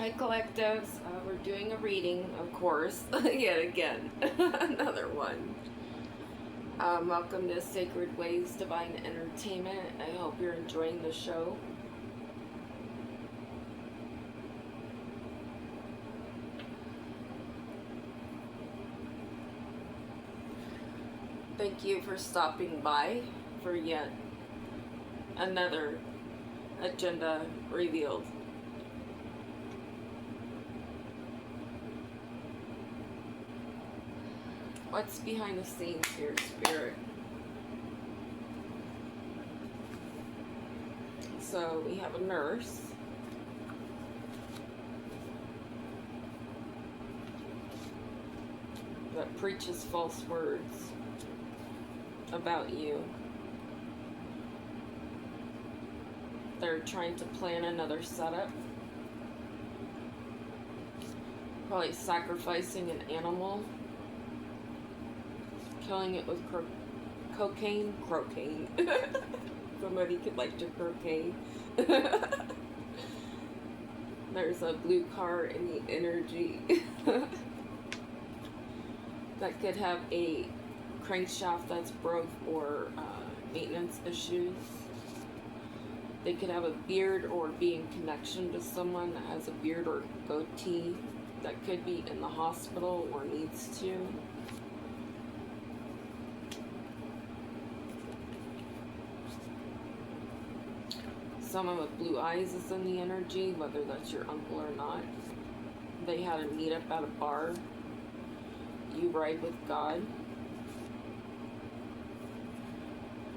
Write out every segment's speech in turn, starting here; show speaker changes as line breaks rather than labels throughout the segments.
Hi collectives, we're doing a reading, of course, yet again, another one. Welcome to Sacred Ways Divine Entertainment. I hope you're enjoying the show. Thank you for stopping by for yet another agenda revealed. What's behind the scenes here, Spirit? So we have a nurse. That preaches false words about you. They're trying to plan another setup. Probably sacrificing an animal. Killing it with cocaine. Somebody could like to croquet. There's a blue car in the energy. That could have a crankshaft that's broke or maintenance issues. They could have a beard or be in connection to someone that has a beard or goatee that could be in the hospital or needs to. Someone with blue eyes is in the energy, whether that's your uncle or not. They had a meetup at a bar. You ride with God.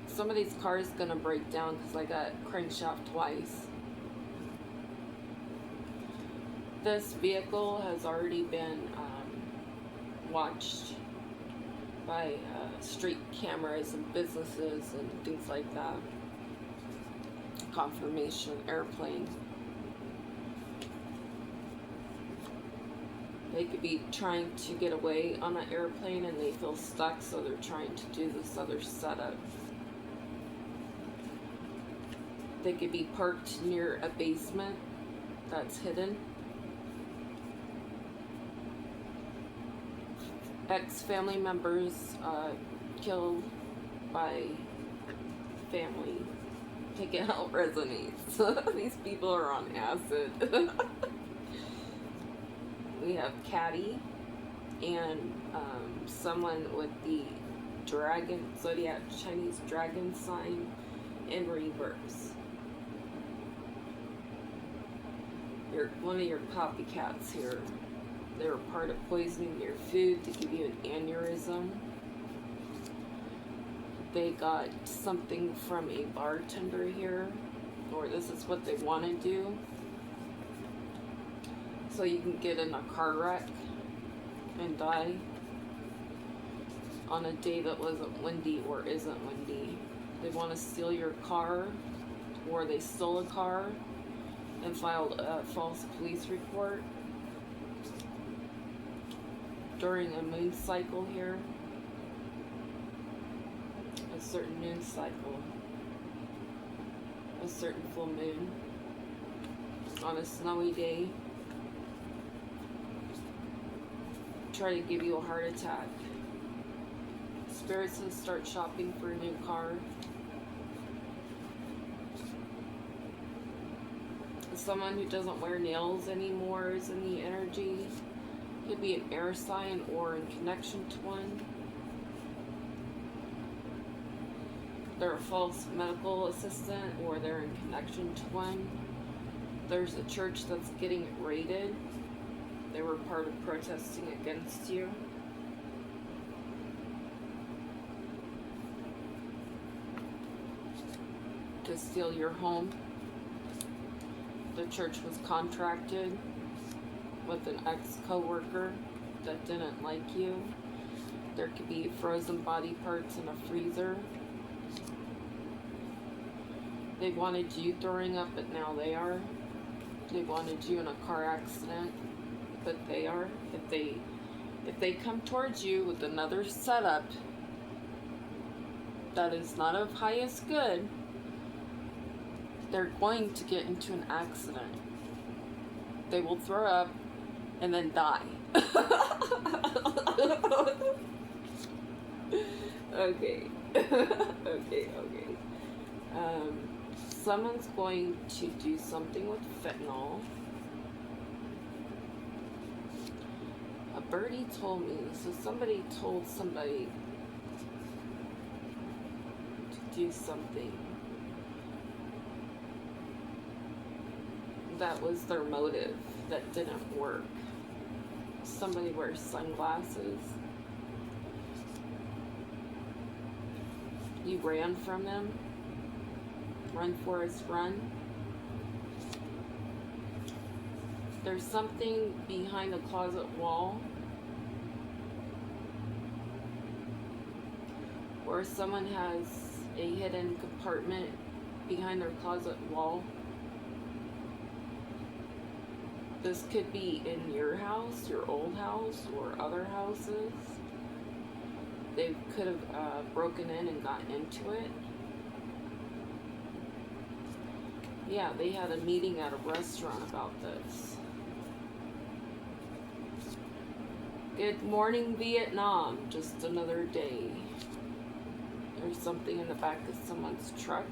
Somebody's car is going to break down because I got crankshaft twice. This vehicle has already been watched by street cameras and businesses and things like that. Confirmation airplane. They could be trying to get away on an airplane and they feel stuck, so they're trying to do this other setup. They could be parked near a basement that's hidden. Ex-family members killed by family. Take it how it resonates. These people are on acid. We have Caddy and someone with the dragon, zodiac Chinese dragon sign in reverse. One of your copycats here. They were part of poisoning your food to give you an aneurysm. They got something from a bartender here, or this is what they want to do. So you can get in a car wreck and die on a day that wasn't windy or isn't windy. They want to steal your car, or they stole a car and filed a false police report during a moon cycle here. A certain moon cycle. A certain full moon. On a snowy day. Try to give you a heart attack. Spirit says start shopping for a new car. Someone who doesn't wear nails anymore is in the energy. Could be an air sign or in connection to one. They're a false medical assistant or they're in connection to one. There's a church that's getting raided. They were part of protesting against you. To steal your home. The church was contracted with an ex-co-worker that didn't like you. There could be frozen body parts in a freezer. They wanted you throwing up, but now they are. They wanted you in a car accident, but they are. If they come towards you with another setup that is not of highest good, they're going to get into an accident. They will throw up and then die. Okay. Okay. Someone's going to do something with fentanyl. A birdie told me, so somebody told somebody to do something. That was their motive. That didn't work. Somebody wears sunglasses. You ran from them. Run, Forrest, run. There's something behind the closet wall, or someone has a hidden compartment behind their closet wall. This could be in your house, your old house, or other houses. They could have broken in and gotten into it. Yeah, they had a meeting at a restaurant about this. Good morning, Vietnam. Just another day. There's something in the back of someone's truck.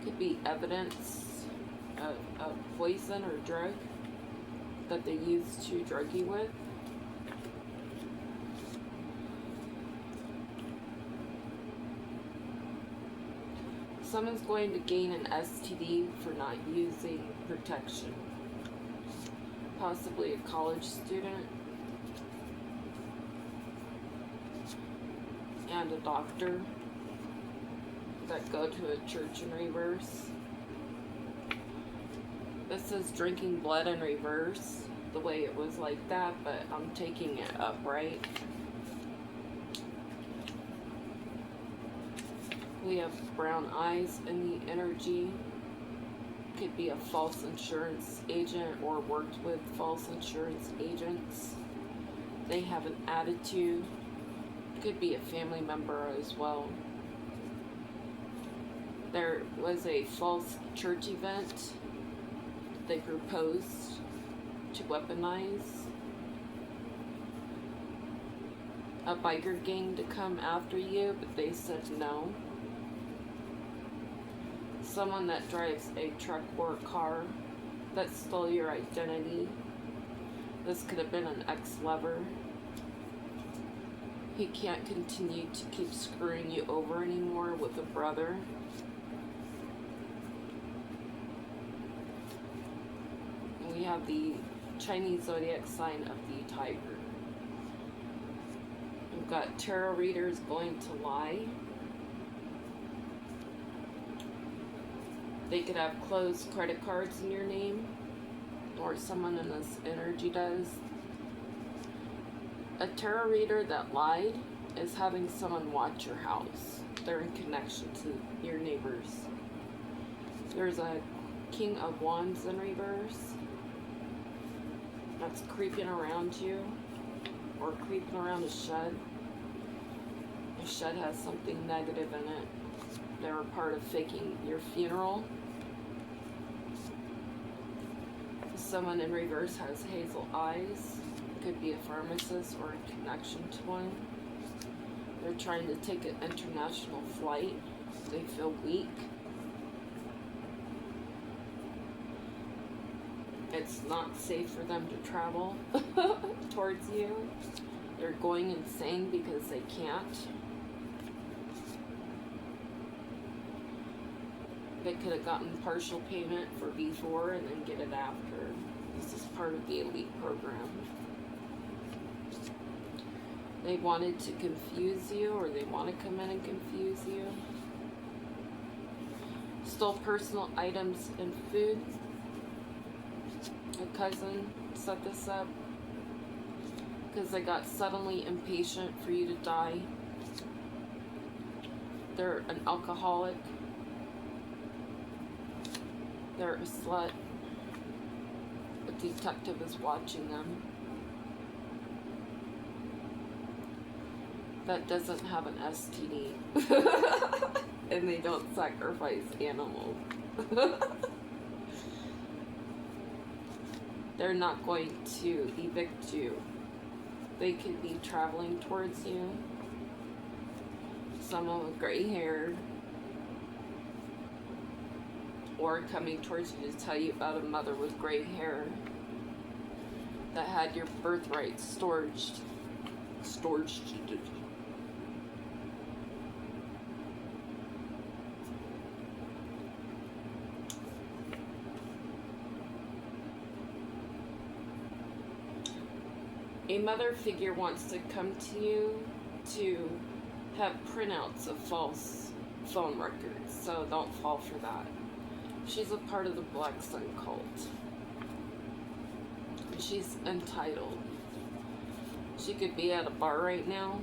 Could be evidence of poison or drug that they used to drug you with. Someone's going to gain an STD for not using protection. Possibly a college student and a doctor that go to a church in reverse. This is drinking blood in reverse, the way it was like that, but I'm taking it upright. We have brown eyes in the energy. Could be a false insurance agent or worked with false insurance agents. They have an attitude. Could be a family member as well. There was a false church event they proposed to weaponize. A biker gang to come after you, but they said no. Someone that drives a truck or a car that stole your identity. This could have been an ex-lover. He can't continue to keep screwing you over anymore with a brother. And we have the Chinese zodiac sign of the tiger. We've got tarot readers going to lie. They could have closed credit cards in your name, or someone in this energy does. A tarot reader that lied is having someone watch your house. They're in connection to your neighbors. There's a King of Wands in reverse that's creeping around you, or creeping around a shed. The shed has something negative in it. They're a part of faking your funeral. Someone in reverse has hazel eyes. Could be a pharmacist or a connection to one. They're trying to take an international flight. They feel weak. It's not safe for them to travel towards you. They're going insane because they can't. They could have gotten partial payment for before and then get it after. This is part of the elite program. They wanted to confuse you, or they want to come in and confuse you. Stole personal items and food. A cousin set this up because they got suddenly impatient for you to die. They're an alcoholic. They're a slut. A detective is watching them. That doesn't have an STD. And they don't sacrifice animals. They're not going to evict you. They could be traveling towards you. Someone with gray hair. Or coming towards you to tell you about a mother with gray hair that had your birthright stored. A mother figure wants to come to you to have printouts of false phone records, so don't fall for that. She's a part of the Black Sun cult. She's entitled. She could be at a bar right now,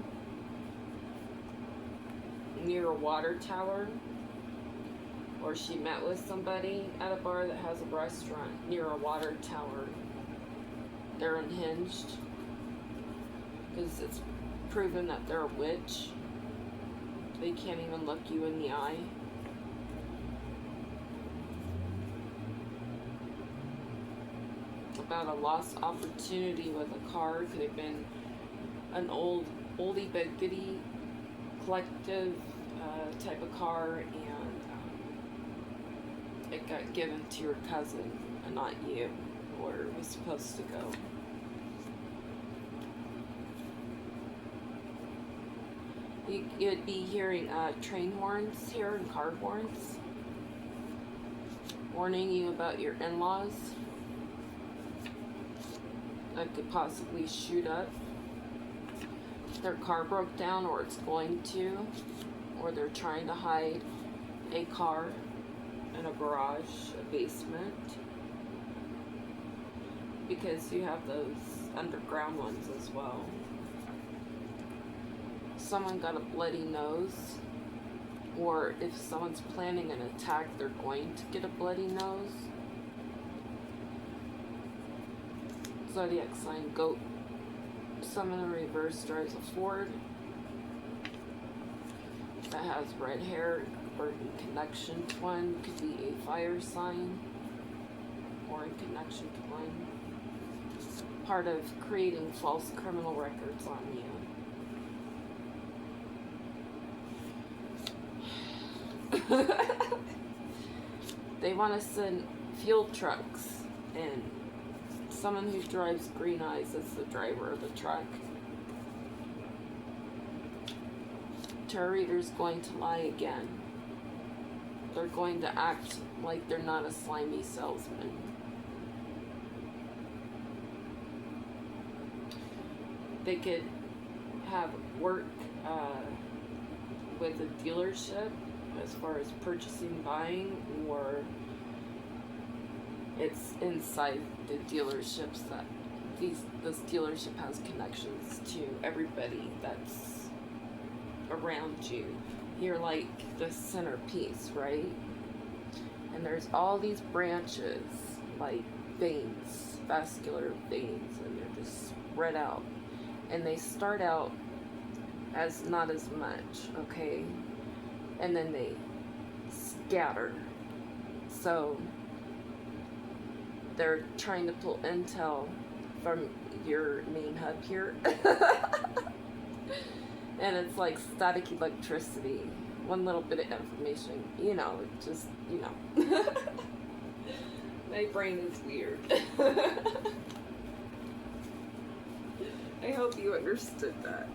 near a water tower, or she met with somebody at a bar that has a restaurant near a water tower. They're unhinged, because it's proven that they're a witch. They can't even look you in the eye. About a lost opportunity with a car. Could have been an oldie but goodie collective type of car, and it got given to your cousin and not you, where it was supposed to go. You'd be hearing train horns here and car horns warning you about your in-laws that could possibly shoot up. Their car broke down, or it's going to, or they're trying to hide a car in a garage, a basement, because you have those underground ones as well. Someone got a bloody nose, or if someone's planning an attack, they're going to get a bloody nose. Zodiac sign, goat. Someone in reverse drives a Ford that has red hair, or in connection to one. Could be a fire sign, or in connection to one. Part of creating false criminal records on you. They want to send fuel trucks in. Someone who drives green eyes is the driver of the truck. Tarot reader's going to lie again. They're going to act like they're not a slimy salesman. They could have work with a dealership as far as purchasing, buying, or it's inside the dealerships that this dealership has connections to everybody that's around you. You're like the centerpiece, right? And there's all these branches, like veins, vascular veins, and they're just spread out. And they start out as not as much, okay? And then they scatter. So they're trying to pull intel from your main hub here. And it's like static electricity. One little bit of information, you know, just, you know. My brain is weird. I hope you understood that.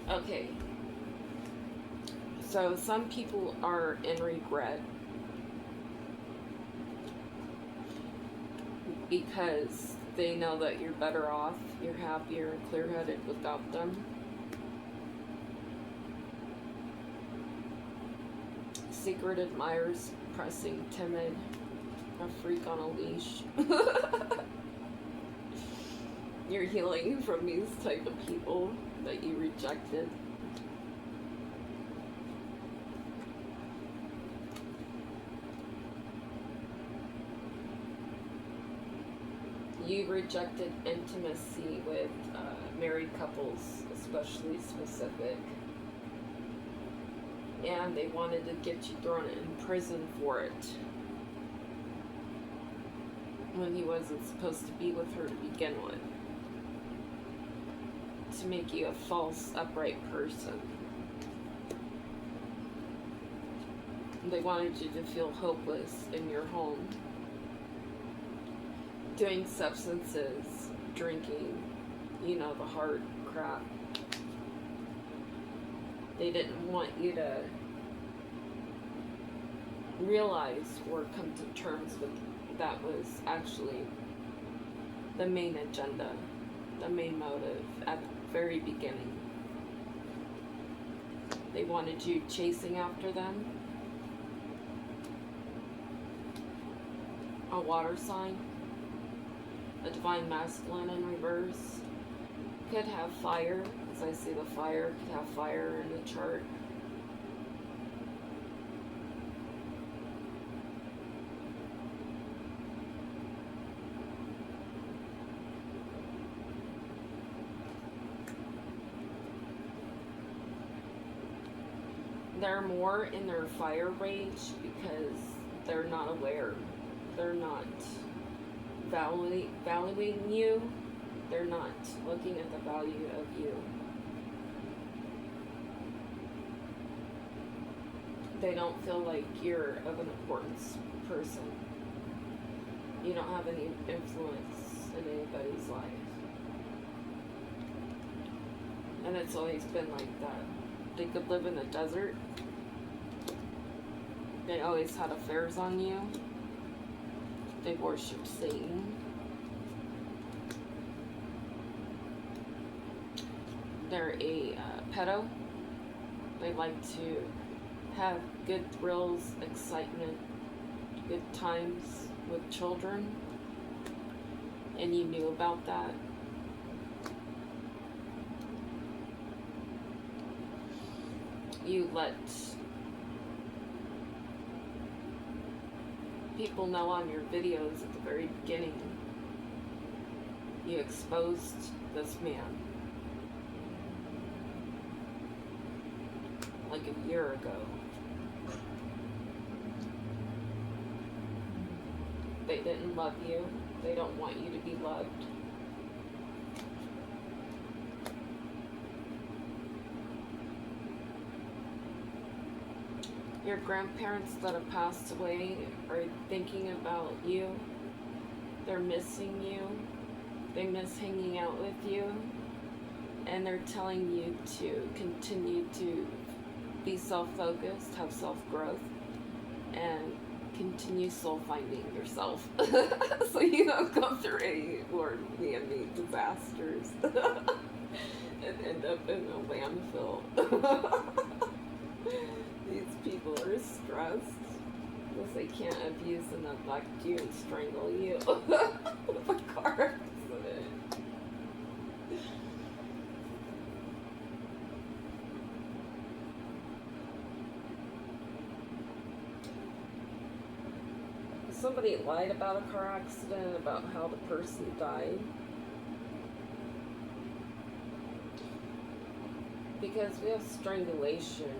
Okay, so some people are in regret because they know that you're better off, you're happier and clear-headed without them. Secret admirers, pressing, timid, a freak on a leash. You're healing from these type of people that you rejected. You rejected intimacy with married couples, especially specific. And they wanted to get you thrown in prison for it. When he wasn't supposed to be with her to begin with. To make you a false, upright person. They wanted you to feel hopeless in your home. Doing substances, drinking, you know, the hard crap. They didn't want you to realize or come to terms with that was actually the main agenda, the main motive at the very beginning. They wanted you chasing after them. A water sign, a divine masculine in reverse, could have fire, as I see the fire, could have fire in the chart. They're more in their fire rage because they're not aware. They're not valuing you. They're not looking at the value of you. They don't feel like you're of an importance person. You don't have any influence in anybody's life. And it's always been like that. They could live in the desert. They always had affairs on you. They worship Satan. They're a pedo. They like to have good thrills, excitement, good times with children. And you knew about that. You let people know on your videos at the very beginning. You exposed this man. Like a year ago. They didn't love you. They don't want you to be loved. Your grandparents that have passed away are thinking about you. They're missing you. They miss hanging out with you. And they're telling you to continue to be self-focused, have self-growth, and continue soul-finding yourself. So you don't go through any Lord man-made disasters and end up in a landfill. These people are stressed because they can't abuse and neglect you and strangle you with a car accident. Somebody lied about a car accident, about how the person died. Because we have strangulation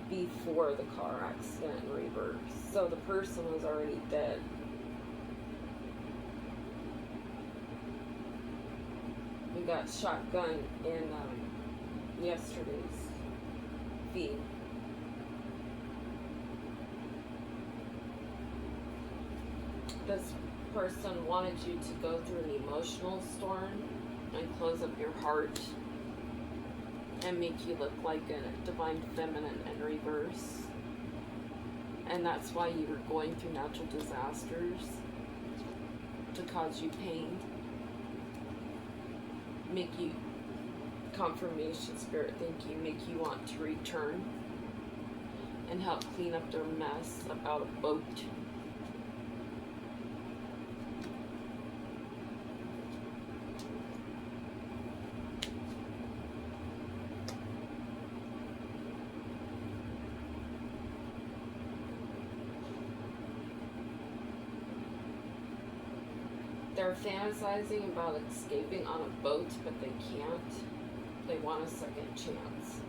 before the car accident in reverse. So the person was already dead. We got shotgun in yesterday's feed. This person wanted you to go through an emotional storm and close up your heart and make you look like a divine feminine in reverse. And that's why you were going through natural disasters, to cause you pain, make you, confirmation spirit think you, make you want to return and help clean up their mess about a boat. They're fantasizing about escaping on a boat, but they can't. They want a second chance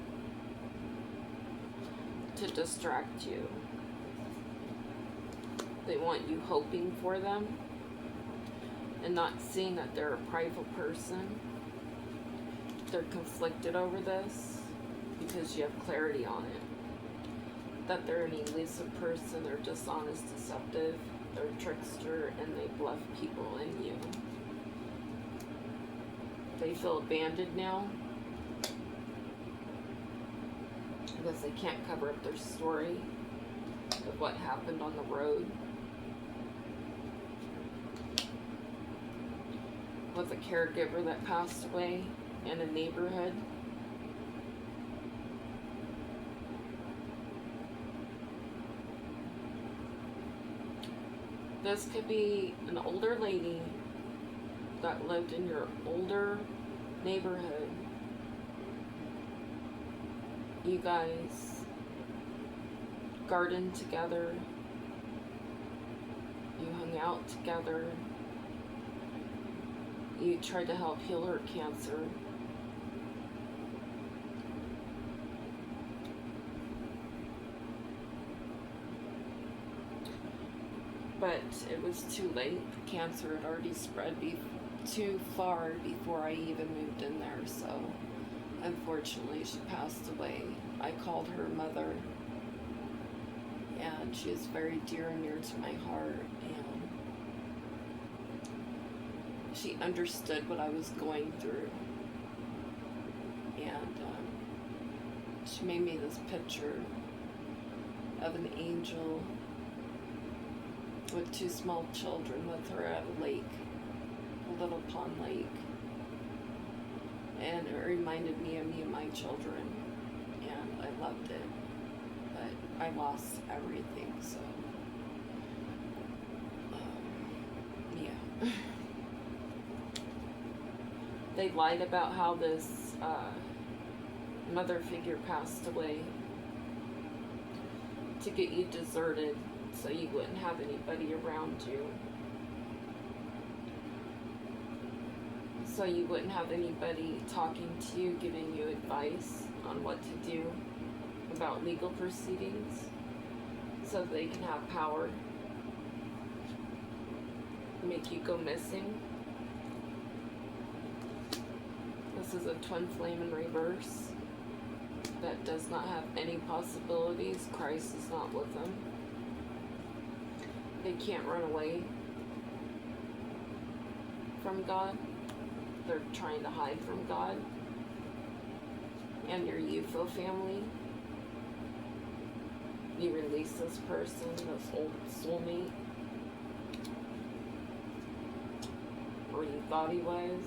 to distract you. They want you hoping for them and not seeing that they're a prideful person. They're conflicted over this because you have clarity on it. That they're an elusive person, they're dishonest, deceptive, they're a trickster, and they bluff people in you. They feel abandoned now because they can't cover up their story of what happened on the road with a caregiver that passed away in a neighborhood. This could be an older lady that lived in your older neighborhood. You guys gardened together. You hung out together. You tried to help heal her cancer. But it was too late. The cancer had already spread too far before I even moved in there, so unfortunately she passed away. I called her mother, and she is very dear and near to my heart, and she understood what I was going through, and she made me this picture of an angel with two small children with her at a lake, a little pond lake. And it reminded me of me and my children, and I loved it. But I lost everything, so yeah. They lied about how this mother figure passed away to get you deserted, so you wouldn't have anybody around you. So you wouldn't have anybody talking to you, giving you advice on what to do about legal proceedings, so they can have power, make you go missing. This is a twin flame in reverse that does not have any possibilities. Christ is not with them. They can't run away from God. They're trying to hide from God and your UFO family. You release this person, this old soulmate, or you thought he was.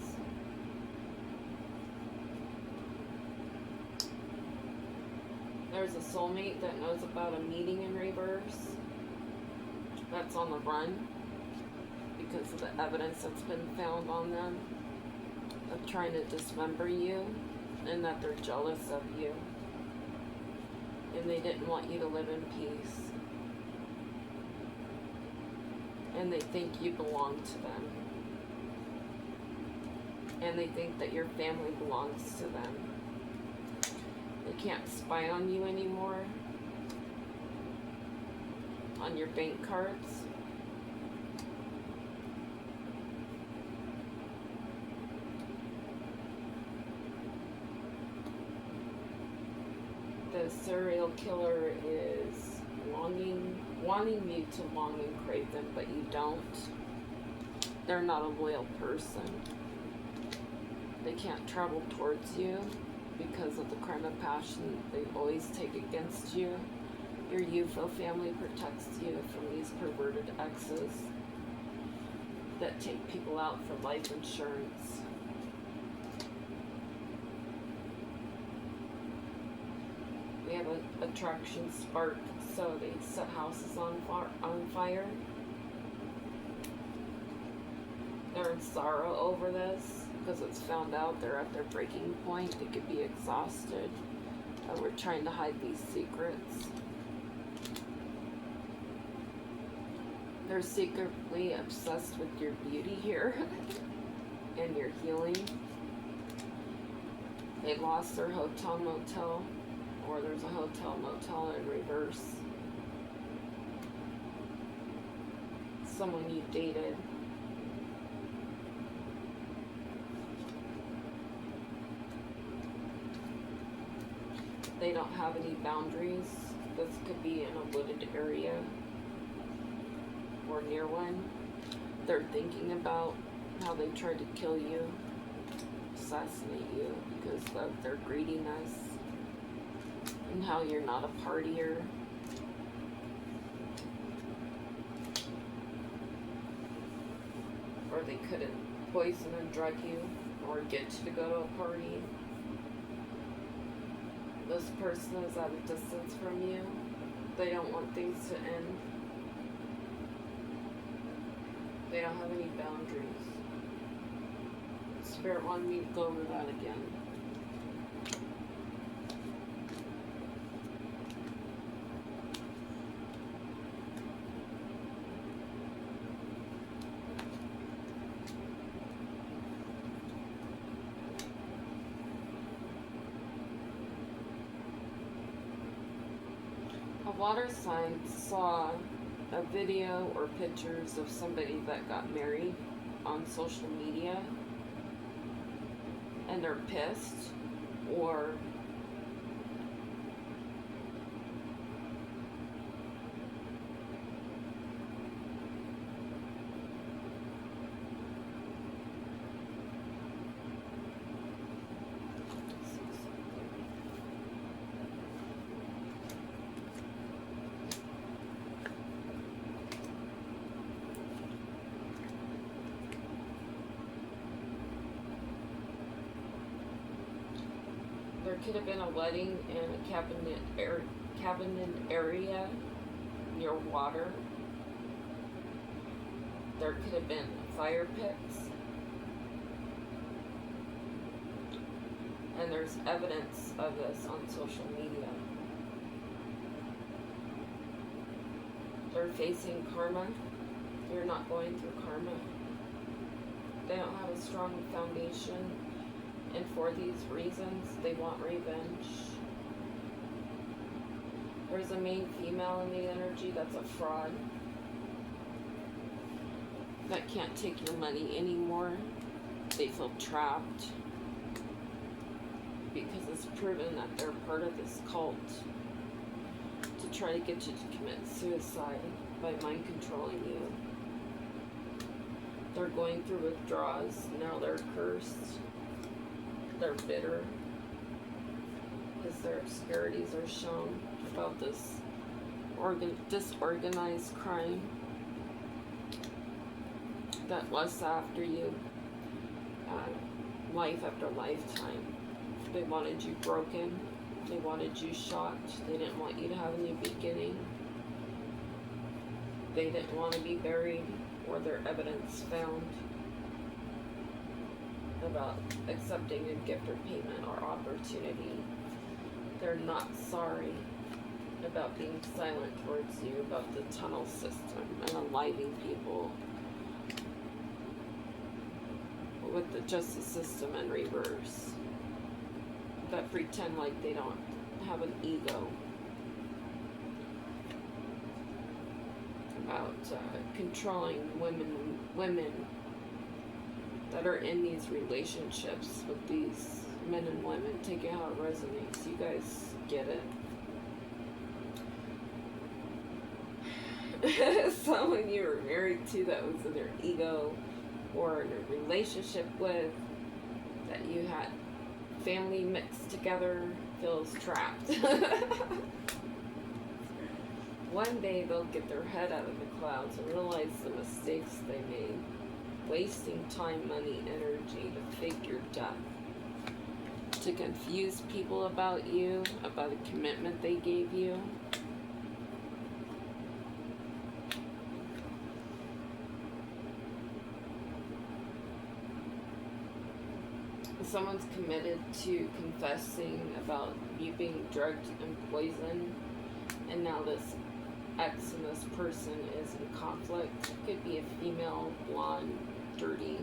There's a soulmate that knows about a meeting in reverse that's on the run because of the evidence that's been found on them of trying to dismember you, and that they're jealous of you and they didn't want you to live in peace, and they think you belong to them, and they think that your family belongs to them. They can't spy on you anymore, on your bank cards. The serial killer is wanting you to long and crave them, but you don't. They're not a loyal person. They can't travel towards you because of the crime of passion they always take against you. Your UFO family protects you from these perverted exes that take people out for life insurance. We have an attraction spark, so they set houses on fire. They're in sorrow over this because it's found out they're at their breaking point. They could be exhausted. We're trying to hide these secrets. They're secretly obsessed with your beauty here and your healing. They lost their hotel motel, or there's a hotel motel in reverse. Someone you dated. They don't have any boundaries. This could be in a wooded area or near one. They're thinking about how they tried to kill you, assassinate you because of their greediness, and how you're not a partier. Or they couldn't poison and drug you or get you to go to a party. This person is at a distance from you. They don't want things to end. They don't have any boundaries. Spirit wanted me to go over that again. A water sign saw a video or pictures of somebody that got married on social media, and they're pissed, or there could have been a wedding in a cabin area near water. There could have been fire pits. And there's evidence of this on social media. They're facing karma. You're not going through karma. They don't have a strong foundation. And for these reasons, they want revenge. There's a main female in the energy that's a fraud. That can't take your money anymore. They feel trapped. Because it's proven that they're part of this cult. To try to get you to commit suicide by mind controlling you. They're going through withdrawals. Now they're cursed. They're bitter because their obscurities are shown about this disorganized crime that lusts after you, life after lifetime. They wanted you broken. They wanted you shocked. They didn't want you to have a new beginning. They didn't want to be buried or their evidence found about accepting a gift or payment or opportunity. They're not sorry about being silent towards you, about the tunnel system and unaliving people with the justice system in reverse, that pretend like they don't have an ego, about controlling women that are in these relationships with these men and women. Take it how it resonates. You guys get it. Someone you were married to that was in their ego, or in a relationship with, that you had family mixed together, feels trapped. One day they'll get their head out of the clouds and realize the mistakes they made. Wasting time, money, energy to fake your death. To confuse people about you, about a commitment they gave you. Someone's committed to confessing about you being drugged and poisoned, and now this X and this person is in conflict. Could be a female, blonde, dirty.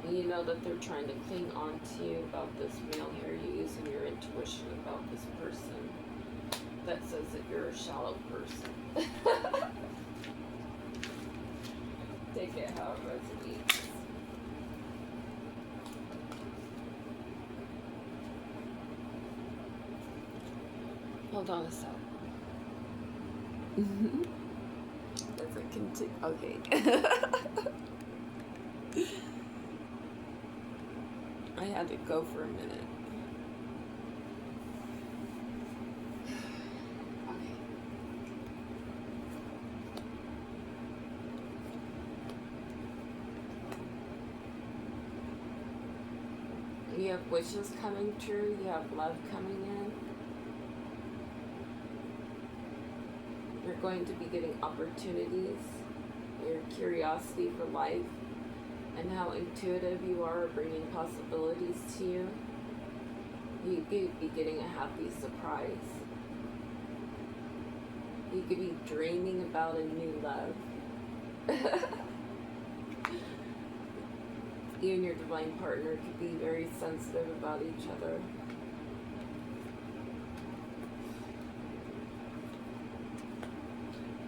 And you know that they're trying to cling on to you about this male here. You're using your intuition about this person that says that you're a shallow person. Take it how it resonates. Hold on a sec. Does it continue? Okay. I had to go for a minute. Okay. You have wishes coming true. You have love coming in. You're going to be getting opportunities. Your curiosity for life and how intuitive you are bringing possibilities to you. You could be getting a happy surprise. You could be dreaming about a new love. You and your divine partner could be very sensitive about each other.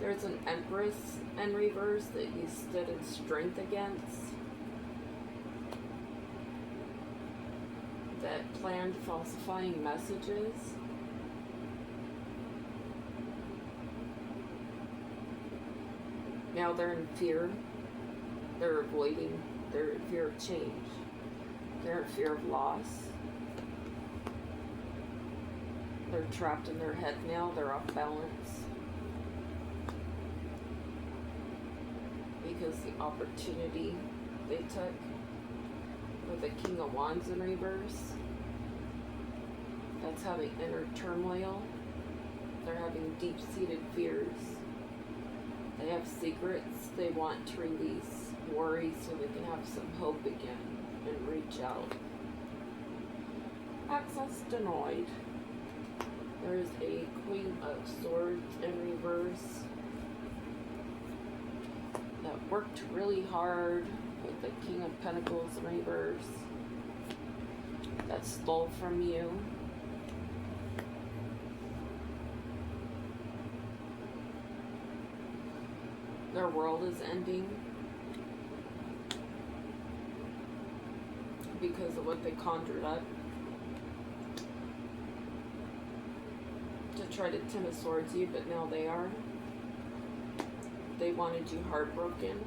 There's an Empress in reverse that you stood in strength against, that planned falsifying messages. Now they're in fear. They're avoiding. They're in fear of change. They're in fear of loss. They're trapped in their head now. They're off balance. Because the opportunity they took with the King of Wands in reverse, that's having inner turmoil. They're having deep-seated fears. They have secrets they want to release, worry, so they can have some hope again and reach out. Access denied. There is a Queen of Swords in reverse that worked really hard with the King of Pentacles in reverse, that stole from you. Their world is ending because of what they conjured up to try to Ten of Swords you, but now they are. They wanted you heartbroken,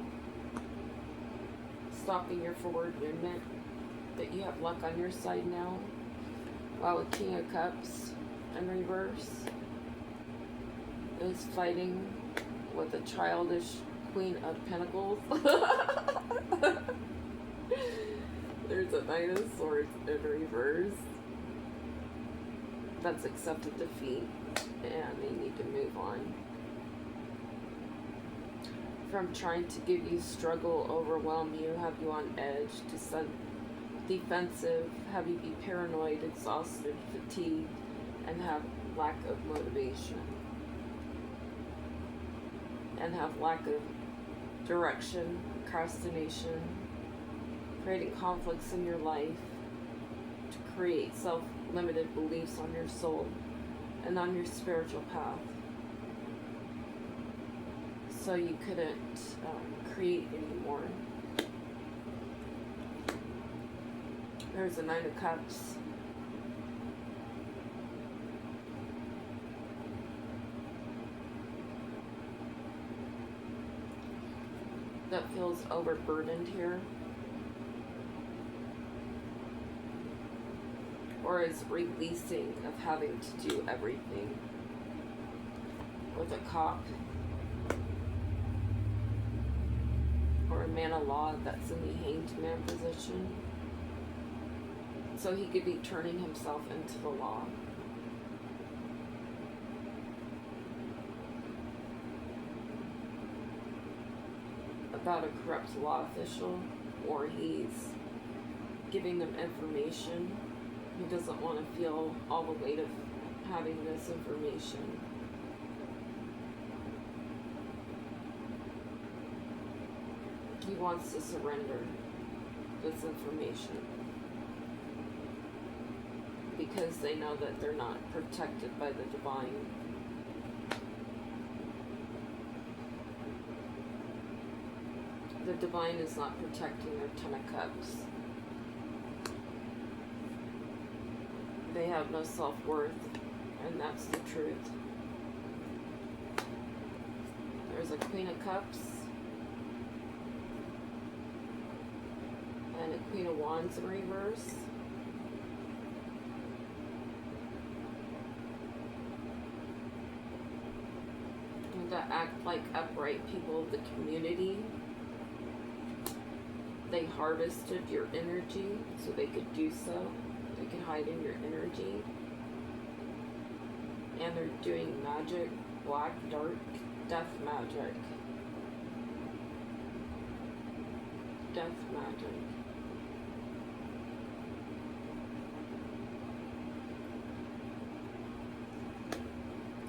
stopping your forward movement, that you have luck on your side now. While with King of Cups in reverse is fighting with a childish Queen of Pentacles. There's a Knight of Swords in reverse that's accepted defeat and they need to move on from trying to give you struggle, overwhelm you, have you on edge, to send defensive, have you be paranoid, exhausted, fatigued, and have lack of motivation, and have lack of direction, procrastination, creating conflicts in your life to create self-limited beliefs on your soul and on your spiritual path. So you couldn't create anymore. There's a Nine of Cups. That feels overburdened here. Or is releasing of having to do everything. With a cop. Or a man of law that's in the hanged man position. So he could be turning himself into the law. About a corrupt law official, or he's giving them information. He doesn't want to feel all the weight of having this information. He wants to surrender this information because they know that they're not protected by the divine. The divine is not protecting their Ten of Cups. They have no self-worth, and that's the truth. There's a Queen of Cups and a Queen of Wands in reverse. And to act like upright people of the community. They harvested your energy so they could do so. They could hide in your energy. And they're doing magic, black, dark, death magic. Death magic.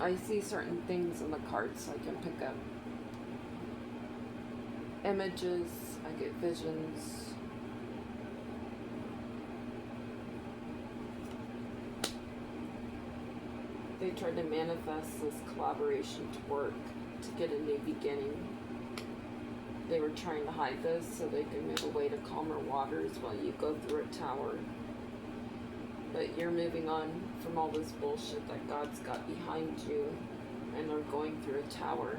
I see certain things in the cards I can pick up. Images, I get visions. They tried to manifest this collaboration to work, to get a new beginning. They were trying to hide this so they could move away to calmer waters while you go through a tower. But you're moving on from all this bullshit that God's got behind you, and are going through a tower.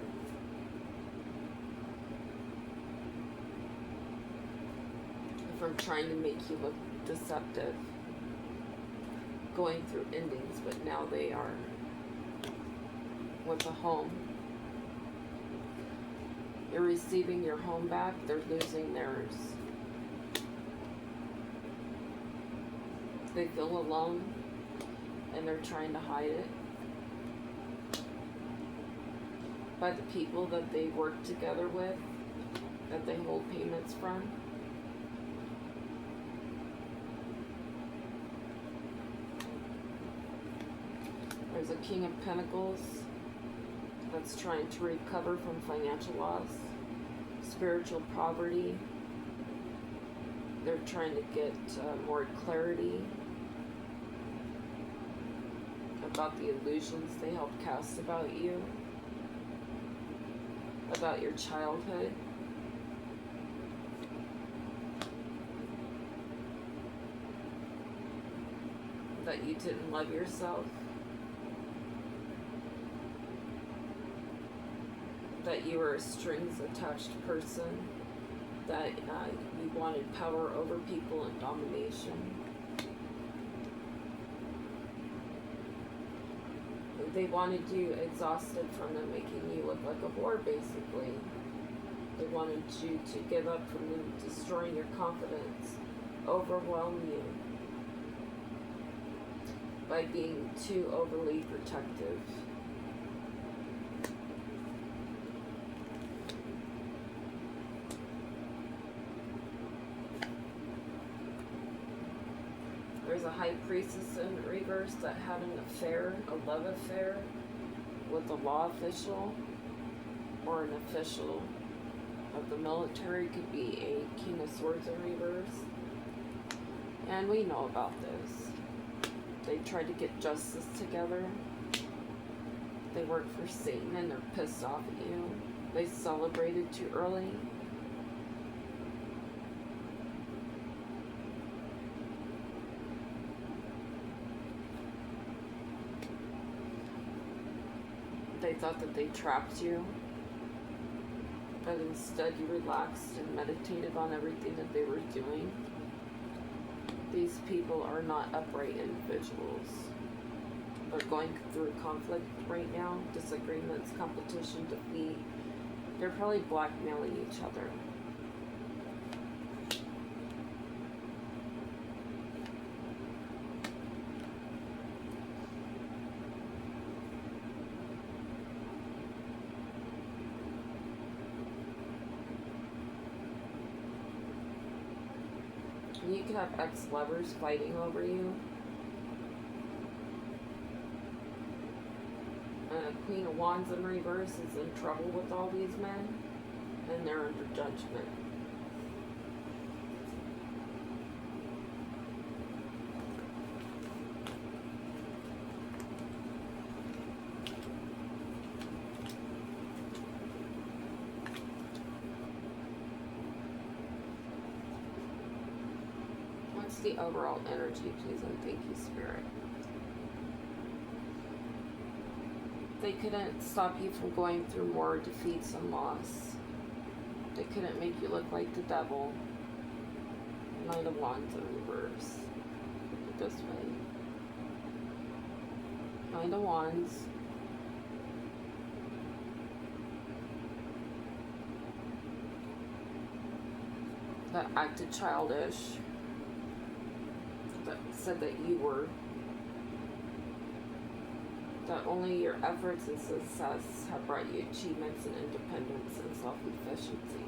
From trying to make you look deceptive, going through endings, but now they are with a home. You're receiving your home back, they're losing theirs. They feel alone, and they're trying to hide it by the people that they work together with, that they hold payments from. There's a King of Pentacles that's trying to recover from financial loss, spiritual poverty. They're trying to get more clarity about the illusions they helped cast about you, about your childhood. That you didn't love yourself. That you were a strings attached person, that you wanted power over people and domination. They wanted you exhausted from them, making you look like a whore, basically. They wanted you to give up from them, destroying your confidence, overwhelm you by being too overly protective. There's a high priestess in reverse that had an affair, a love affair, with a law official or an official of the military. Could be a King of Swords in reverse. And we know about this. They tried to get justice together. They work for Satan and they're pissed off at you. They celebrated too early. They thought that they trapped you, but instead you relaxed and meditated on everything that they were doing. These people are not upright individuals. They're going through conflict right now, disagreements, competition, defeat. They're probably blackmailing each other. You could have ex-lovers fighting over you. Queen of Wands in reverse is in trouble with all these men, and they're under judgment. What's the overall energy, please, and thank you, Spirit? They couldn't stop you from going through more defeats and loss. They couldn't make you look like the devil. Knight of Wands in reverse. Look it this way. Knight of Wands. That acted childish. That said that you were. That only your efforts and success have brought you achievements and independence and self-efficiency.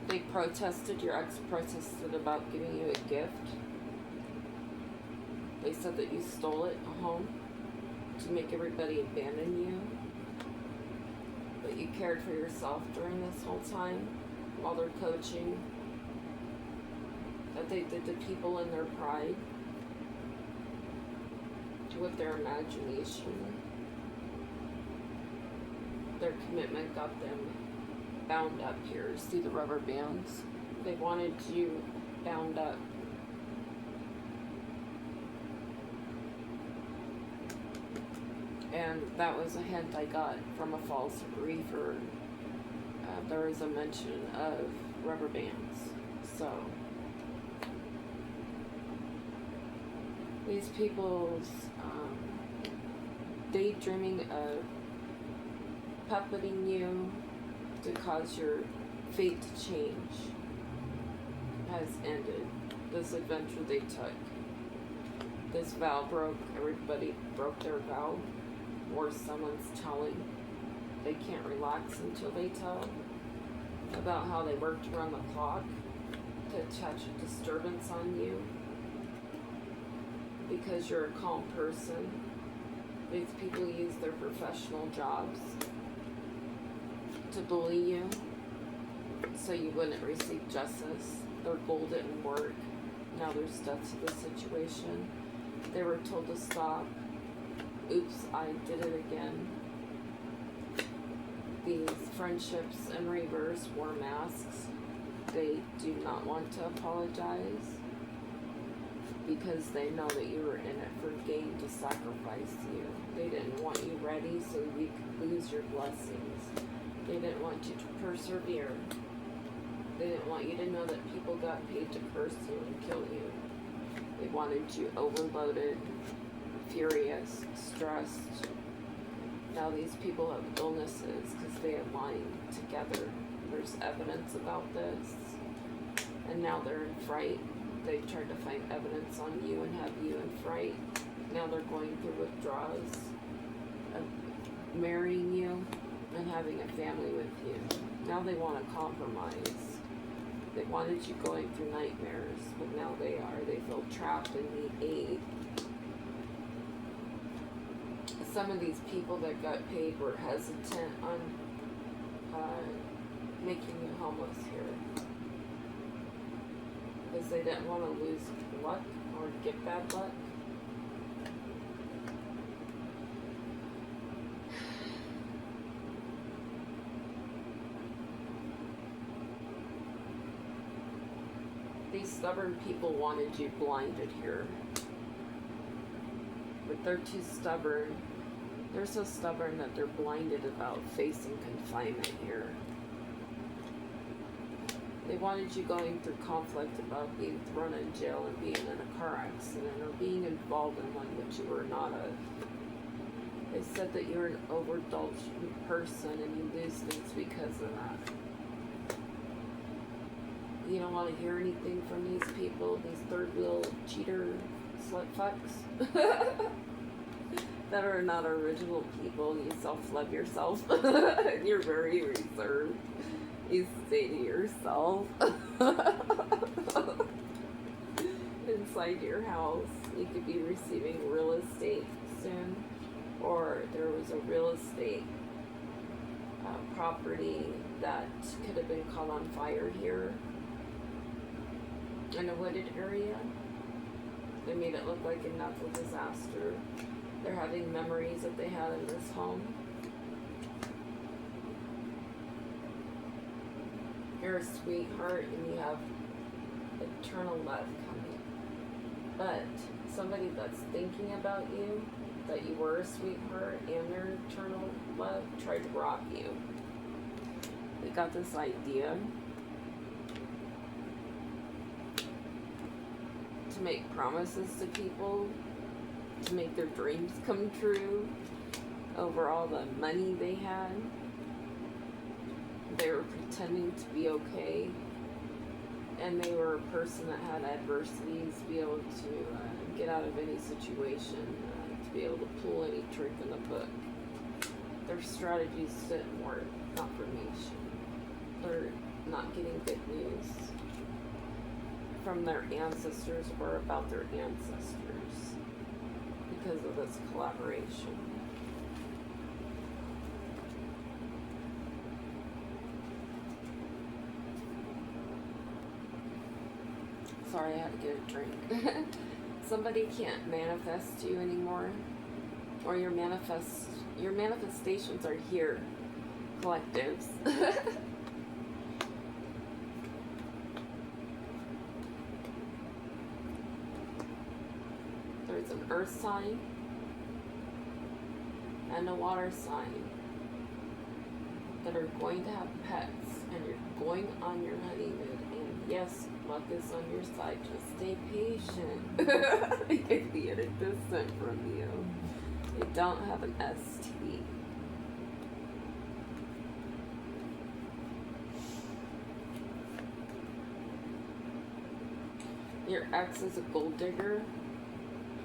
They protested, your ex protested about giving you a gift. They said that you stole it at home to make everybody abandon you. But you cared for yourself during this whole time while they're coaching. That they did to people in their pride, with their imagination. Their commitment got them bound up here. See the rubber bands? They wanted you bound up. And that was a hint I got from a false reefer. There was a mention of rubber bands. So these people's daydreaming of puppeting you to cause your fate to change has ended. This adventure they took. This vow broke. Everybody broke their vow. Or someone's telling. They can't relax until they tell about how they worked around the clock to attach a disturbance on you. Because you're a calm person. These people use their professional jobs to bully you so you wouldn't receive justice. Their goal didn't work. Now there's death to the situation. They were told to stop. Oops, I did it again. These friendships in reverse wore masks. They do not want to apologize because they know that you were in it for gain to sacrifice you. They didn't want you ready so you could lose your blessings. They didn't want you to persevere. They didn't want you to know that people got paid to curse you and kill you. They wanted you overloaded, furious, stressed. Now these people have illnesses because they aligned together. There's evidence about this. And now they're in fright. They've tried to find evidence on you and have you in fright. Now they're going through withdrawals of marrying you and having a family with you. Now they want to compromise. They wanted you going through nightmares, but now they are. They feel trapped and need aid. Some of these people that got paid were hesitant on making you homeless here. Because they didn't want to lose luck or get bad luck. These stubborn people wanted you blinded here. But they're too stubborn. They're so stubborn that they're blinded about facing confinement here. They wanted you going through conflict about being thrown in jail and being in a car accident or being involved in one which you were not of. They said that you're an overindulgent person and you lose things because of that. You don't want to hear anything from these people, these third wheel cheater slut fucks that are not original people. You self-love yourself. You're very reserved. You say to yourself, inside your house. You could be receiving real estate soon, or there was a real estate property that could have been caught on fire here in a wooded area. They made it look like a natural disaster. They're having memories that they had in this home. You're a sweetheart and you have eternal love coming. But somebody that's thinking about you, that you were a sweetheart and their eternal love, tried to rob you. They got this idea to make promises to people, to make their dreams come true over all the money they had. They were pretending to be okay, and they were a person that had adversities to be able to get out of any situation, to be able to pull any trick in the book. Their strategies didn't work, confirmation. They're not getting good news from their ancestors or about their ancestors because of this collaboration. Sorry, I had to get a drink. Somebody can't manifest you anymore, or your manifestations are here, collectives. There's an earth sign and a water sign that are going to have pets, and you're going on your honeymoon, and yes, luck is on your side. Just stay patient. They could be at a distance from you. They don't have an STD. Your ex is a gold digger,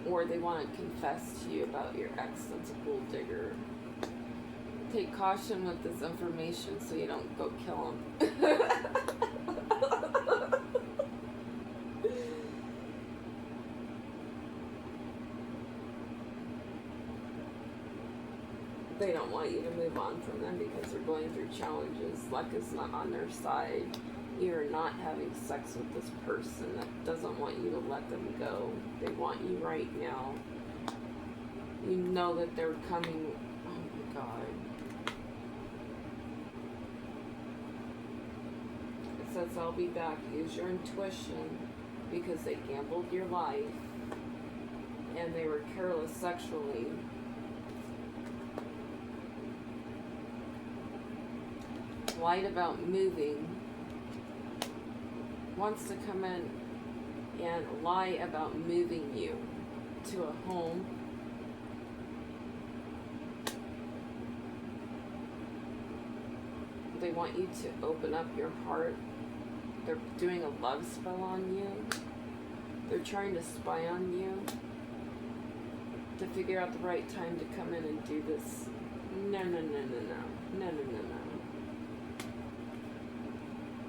or they want to confess to you about your ex that's a gold digger. Take caution with this information so you don't go kill them. They don't want you to move on from them because they're going through challenges. Luck is not on their side. You're not having sex with this person that doesn't want you to let them go. They want you right now. You know that they're coming. Oh my God. It says, I'll be back. Use your intuition, because they gambled your life and they were careless sexually. Lied about moving. Wants to come in and lie about moving you to a home. They want you to open up your heart. They're doing a love spell on you. They're trying to spy on you to figure out the right time to come in and do this. No.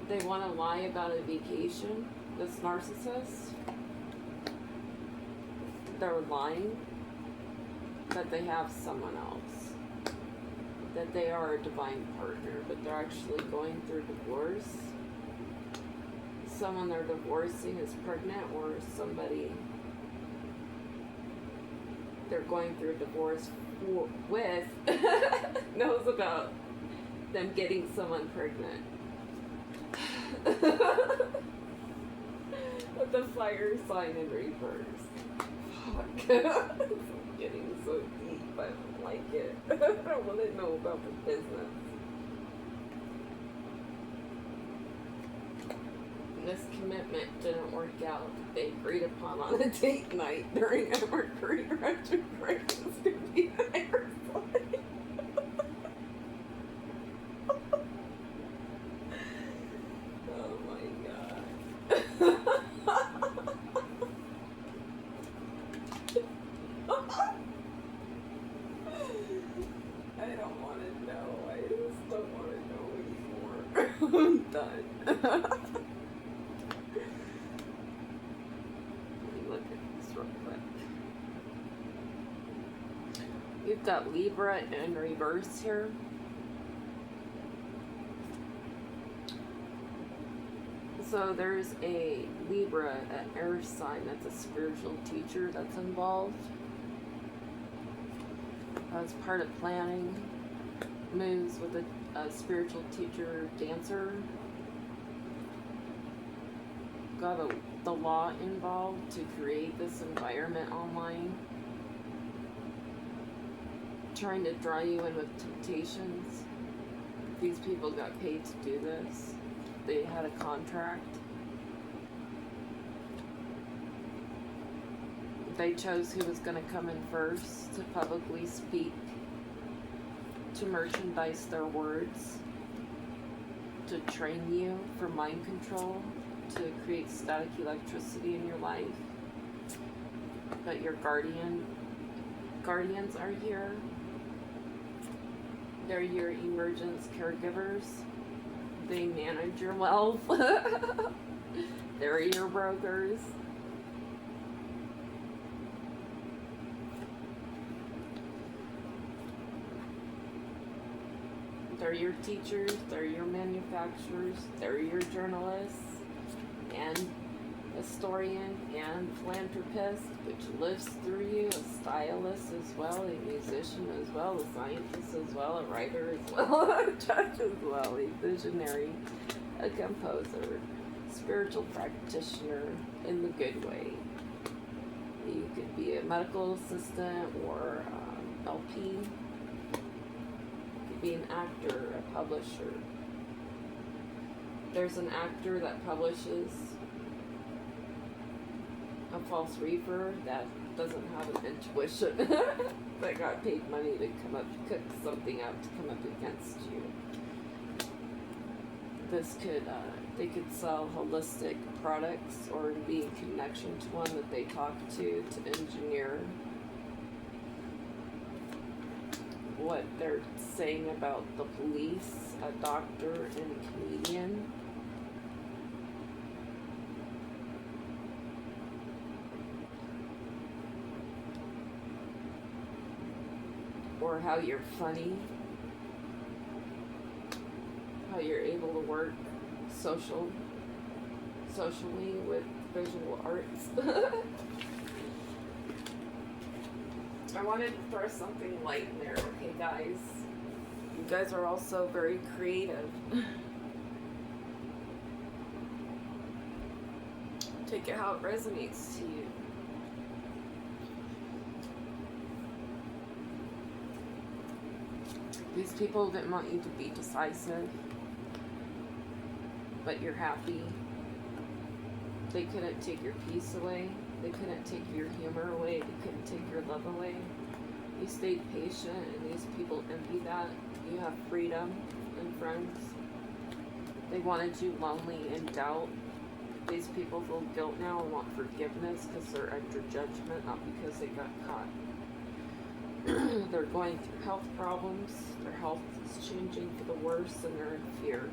They want to lie about a vacation. This narcissist, they're lying that they have someone else, that they are a divine partner, but they're actually going through divorce. Someone they're divorcing is pregnant, or somebody they're going through a divorce with knows about them getting someone pregnant. With the fire sign in reverse. Fuck. It's getting so deep. I don't like it. I don't want to know about the business. This commitment didn't work out. They agreed upon on a date night during a Mercury retrograde. This could be an air sign. I'm done. Look We've got Libra in reverse here. So there's a Libra, an air sign, that's a spiritual teacher that's involved. As part of planning moves with a spiritual teacher, dancer. Got the law involved to create this environment online. Trying to draw you in with temptations. These people got paid to do this. They had a contract. They chose who was going to come in first to publicly speak, to merchandise their words, to train you for mind control, to create static electricity in your life. But your guardians are here. They're your emergence caregivers. They manage your wealth. They're your brokers. They're your teachers, they're your manufacturers, they're your journalists, and historian, and philanthropist, which lives through you, a stylist as well, a musician as well, a scientist as well, a writer as well, a judge as well, a visionary, a composer, spiritual practitioner in the good way. You could be a medical assistant or LP. Be an actor, a publisher. There's an actor that publishes a false reefer that doesn't have an intuition that got paid money to come up, cook something up to come up against you. This could, they could sell holistic products or be in connection to one that they talk to engineer what they're saying about the police, a doctor, and a comedian. Or how you're funny, how you're able to work socially with visual arts. I wanted to throw something light in there, okay guys? You guys are also very creative. Take it how it resonates to you. These people didn't want you to be decisive, but you're happy. They couldn't take your peace away. They couldn't take your humor away. They couldn't take your love away. You stayed patient, and these people envy that. You have freedom and friends. They wanted you lonely in doubt. These people feel guilt now and want forgiveness because they're under judgment, not because they got caught. They're going through health problems. Their health is changing for the worse, and they're in fear.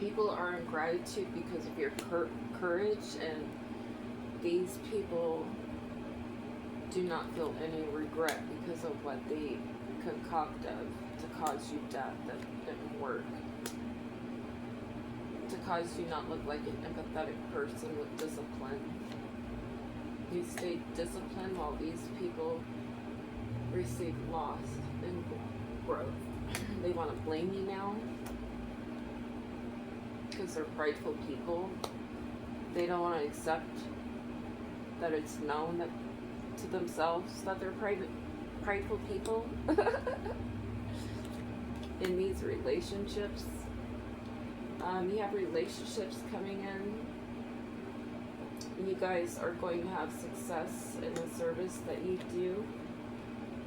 People are in gratitude because of your courage, and these people do not feel any regret because of what they concocted to cause you death that didn't work. To cause you not look like an empathetic person with discipline. You stayed disciplined while these people receive loss and growth. They want to blame you now because they're prideful people. They don't want to accept that it's known that to themselves that they're prideful people. In these relationships, you have relationships coming in. You guys are going to have success in the service that you do.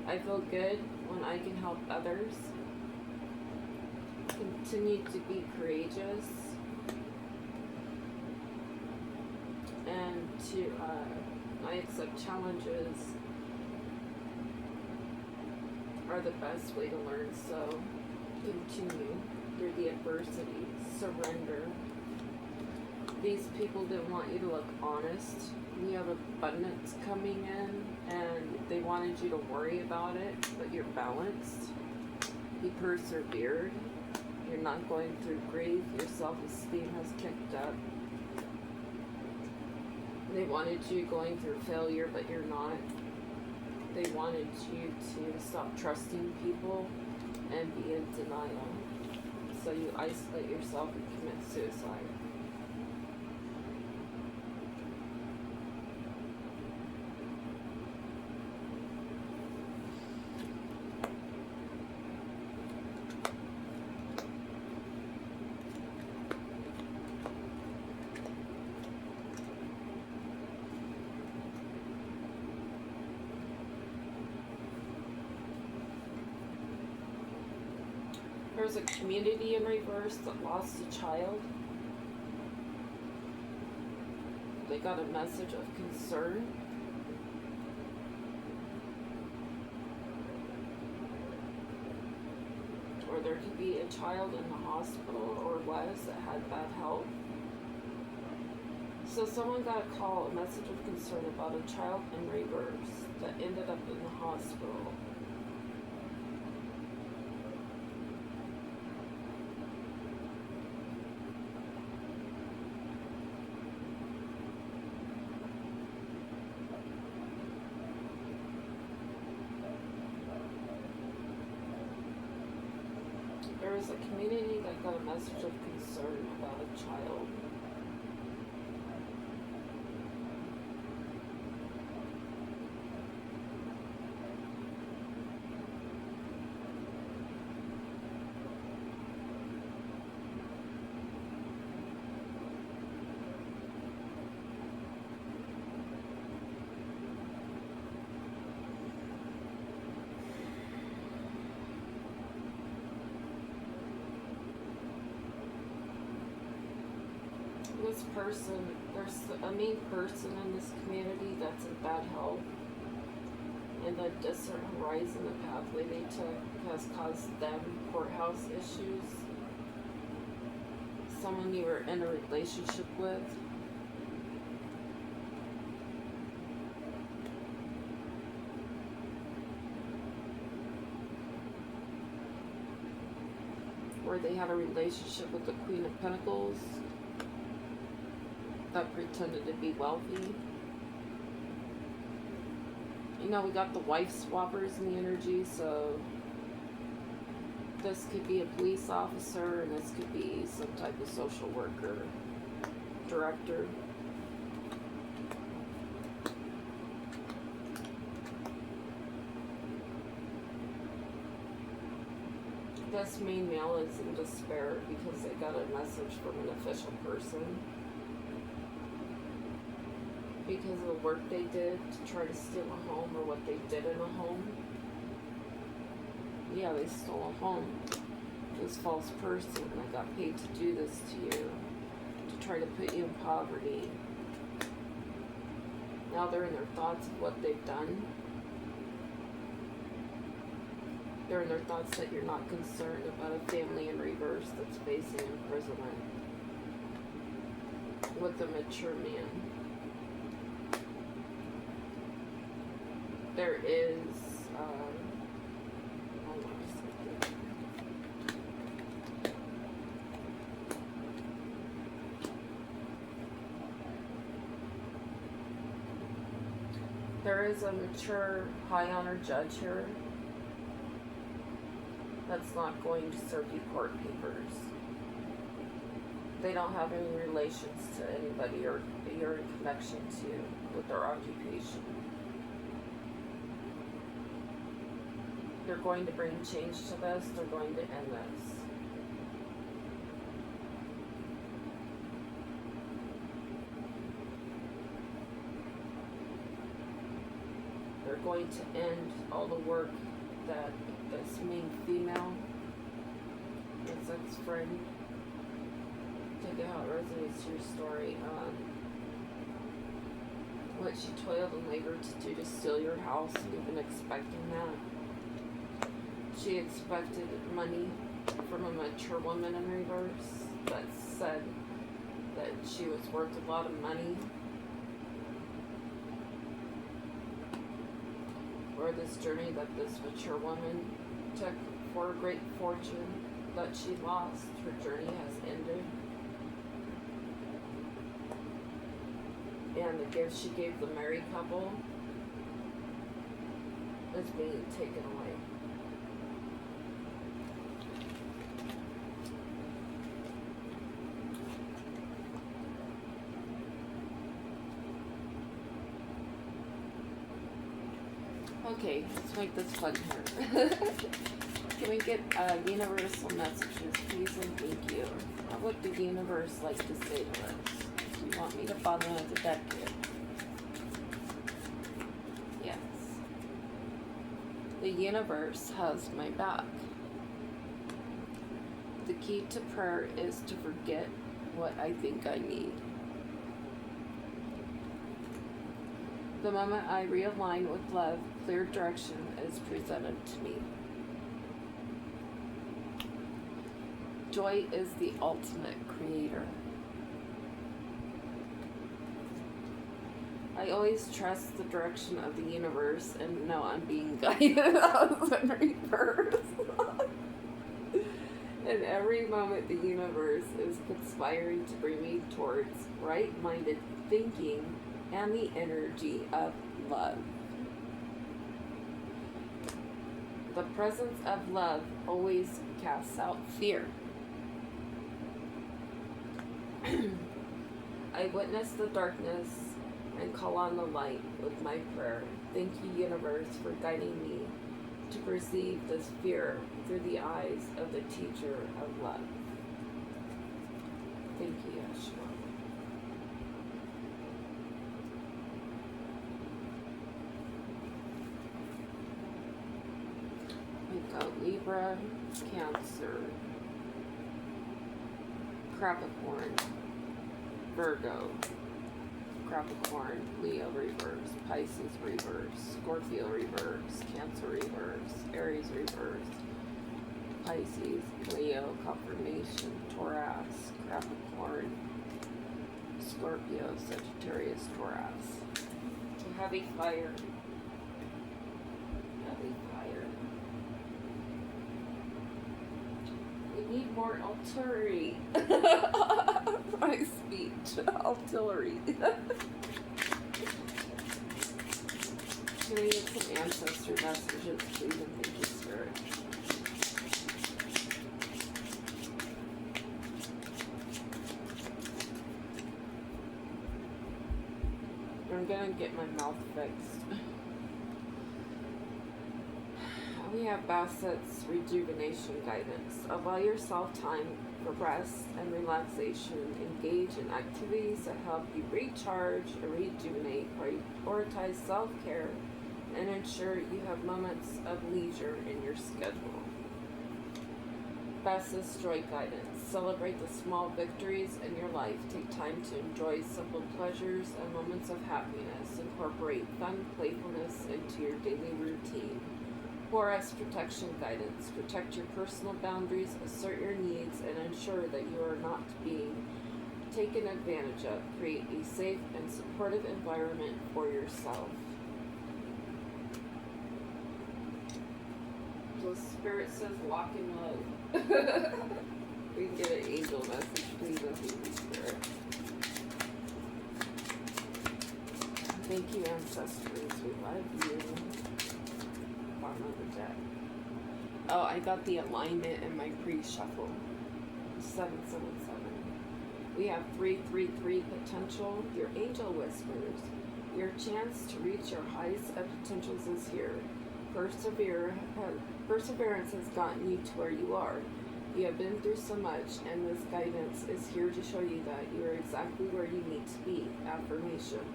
I feel good when I can help others. Continue to be courageous. And to, I accept challenges are the best way to learn, so continue through the adversity, surrender, These people didn't want you to look honest. You have abundance coming in, and they wanted you to worry about it, but you're balanced. You persevered. You're not going through grief. Your self-esteem has kicked up. They wanted you going through failure, but you're not. They wanted you to stop trusting people and be in denial. So you isolate yourself and commit suicide. There's a community in reverse that lost a child. They got a message of concern. Or there could be a child in the hospital or was that had bad health. So someone got a call, a message of concern about a child in reverse that ended up in the hospital. There was a community that got a message of concern about a child. This person, there's a main person in this community that's in bad health, and the discern horizon, the pathway they took, has caused them courthouse issues. Someone you were in a relationship with. Or they had a relationship with the Queen of Pentacles that pretended to be wealthy. You know, we got the wife swappers in the energy, so this could be a police officer, and this could be some type of social worker, director. This main male is in despair because they got a message from an official person. Because of the work they did to try to steal a home, or what they did in a home. Yeah, they stole a home. This false person that got paid to do this to you, to try to put you in poverty. Now they're in their thoughts of what they've done. They're in their thoughts that you're not concerned about a family in reverse that's facing imprisonment with a mature man. There is, hold on a second. There is a mature, high honor judge here that's not going to serve you court papers. They don't have any relations to anybody or you're in connection to with their occupation. They're going to bring change to this. They're going to end this. They're going to end all the work that this main female, this ex-friend, take it how it resonates to your story, what she toiled and labored to do to steal your house, and you've been expecting that. She expected money from a mature woman in reverse that said that she was worth a lot of money. Or this journey that this mature woman took for a great fortune that she lost. Her journey has ended. And the gift she gave the married couple is being taken away. Okay, let's make this fun here. Can we get universal messages, please and thank you? What would the universe like to say to us? Do you want me to bottom of the deck here? Yes. The universe has my back. The key to prayer is to forget what I think I need. The moment I realign with love, clear direction is presented to me. Joy is the ultimate creator. I always trust the direction of the universe and know I'm being guided as in reverse. In every moment, the universe is conspiring to bring me towards right-minded thinking and the energy of love. The presence of love always casts out fear. I witness the darkness and call on the light with my prayer. Thank you, universe, for guiding me to perceive this fear through the eyes of the teacher of love. Thank you, Yeshua. We go Libra, Cancer, Capricorn, Virgo, Capricorn, Leo reverse, Pisces reverse, Scorpio reverse, Cancer reverse, Aries reverse, Pisces, Leo, confirmation, Taurus, Capricorn, Scorpio, Sagittarius, Taurus. Heavy fire. Heavy fire. We need more artillery. My speech. Artillery. Can we get some ancestor messages, please, and thank you, Spirit. I'm gonna get my mouth fixed. We have Bassett's rejuvenation guidance. Allow yourself time for rest and relaxation. Engage in activities that help you recharge and rejuvenate. Prioritize self-care and ensure you have moments of leisure in your schedule. Bassett's joy guidance. Celebrate the small victories in your life. Take time to enjoy simple pleasures and moments of happiness. Incorporate fun playfulness into your daily routine. Horus protection guidance. Protect your personal boundaries, assert your needs, and ensure that you are not being taken advantage of. Create a safe and supportive environment for yourself. The Spirit says walk in love. We can get an angel message, please, of Holy Spirit. Thank you, ancestors. We love you. Bottom of the deck. Oh, I got the alignment in my pre-shuffle. 777. We have 333 potential. Your angel whispers. Your chance to reach your highest of potentials is here. Perseverance has gotten you to where you are. You have been through so much, and this guidance is here to show you that you are exactly where you need to be. Affirmation.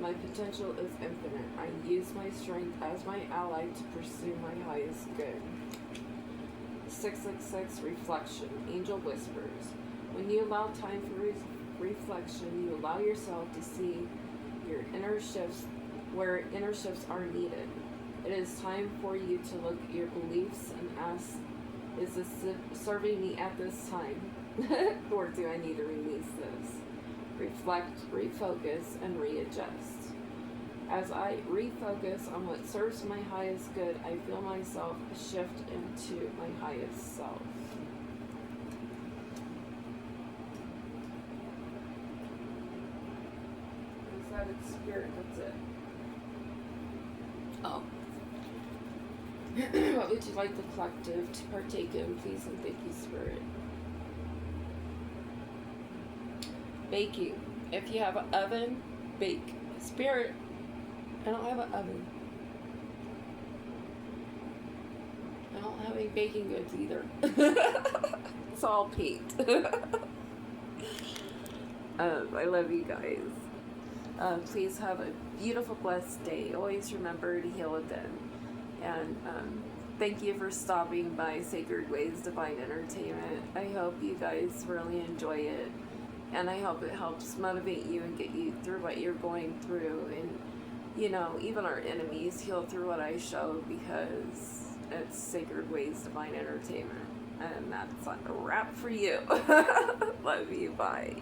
My potential is infinite. I use my strength as my ally to pursue my highest good. 666 reflection. Angel whispers. When you allow time for reflection, you allow yourself to see your inner shifts where inner shifts are needed. It is time for you to look at your beliefs and ask, is this serving me at this time? Or do I need to release this? reflect, refocus, and readjust. As I refocus on what serves my highest good, I feel myself shift into my highest self. Is that its spirit? That's it. Oh. What would you like the collective to partake in? Please and thank you, Spirit. Baking. If you have an oven, bake. Spirit, I don't have an oven. I don't have any baking goods either. It's all paint. I love you guys. Please have a beautiful, blessed day. Always remember to heal within. And thank you for stopping by Sacred Ways Divine Entertainment. I hope you guys really enjoy it. And I hope it helps motivate you and get you through what you're going through. And, you know, even our enemies heal through what I show, because it's Sacred Ways Divine Entertainment. And that's a wrap for you. Love you. Bye.